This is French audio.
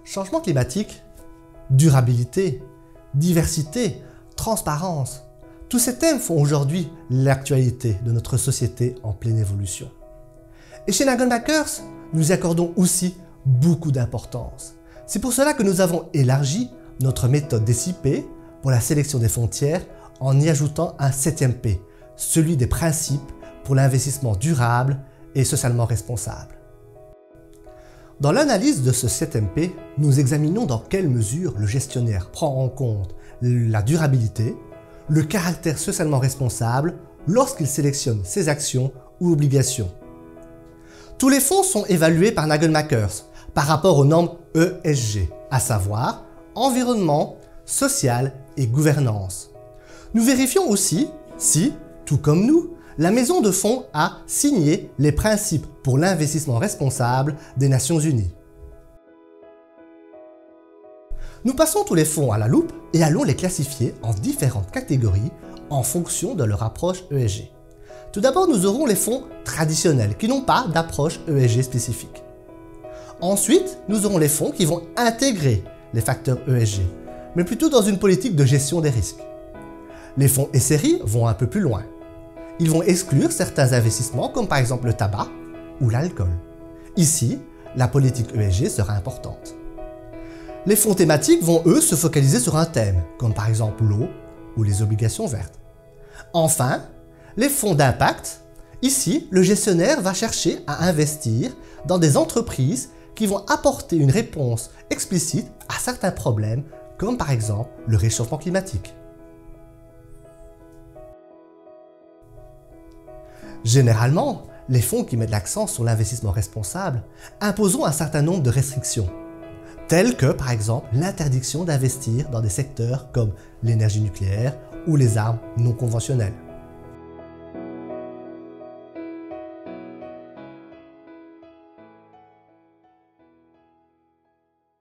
Changement climatique, durabilité, diversité, transparence. Tous ces thèmes font aujourd'hui l'actualité de notre société en pleine évolution. Et chez Nagelmakers, nous y accordons aussi beaucoup d'importance. C'est pour cela que nous avons élargi notre méthode DCP pour la sélection des fonds tiers en y ajoutant un 7e P, celui des principes pour l'investissement durable et socialement responsable. Dans l'analyse de ce 7e P, nous examinons dans quelle mesure le gestionnaire prend en compte la durabilité, le caractère socialement responsable lorsqu'il sélectionne ses actions ou obligations. Tous les fonds sont évalués par Nagelmakers par rapport aux normes ESG, à savoir environnement, social et gouvernance. Nous vérifions aussi si, tout comme nous, la maison de fonds a signé les principes pour l'investissement responsable des Nations Unies. Nous passons tous les fonds à la loupe et allons les classifier en différentes catégories en fonction de leur approche ESG. Tout d'abord, nous aurons les fonds traditionnels qui n'ont pas d'approche ESG spécifique. Ensuite, nous aurons les fonds qui vont intégrer les facteurs ESG, mais plutôt dans une politique de gestion des risques. Les fonds SRI vont un peu plus loin. Ils vont exclure certains investissements comme par exemple le tabac ou l'alcool. Ici, la politique ESG sera importante. Les fonds thématiques vont eux se focaliser sur un thème, comme par exemple l'eau ou les obligations vertes. Enfin, les fonds d'impact, ici le gestionnaire va chercher à investir dans des entreprises qui vont apporter une réponse explicite à certains problèmes, comme par exemple le réchauffement climatique. Généralement, les fonds qui mettent l'accent sur l'investissement responsable imposeront un certain nombre de restrictions, telles que par exemple l'interdiction d'investir dans des secteurs comme l'énergie nucléaire ou les armes non conventionnelles.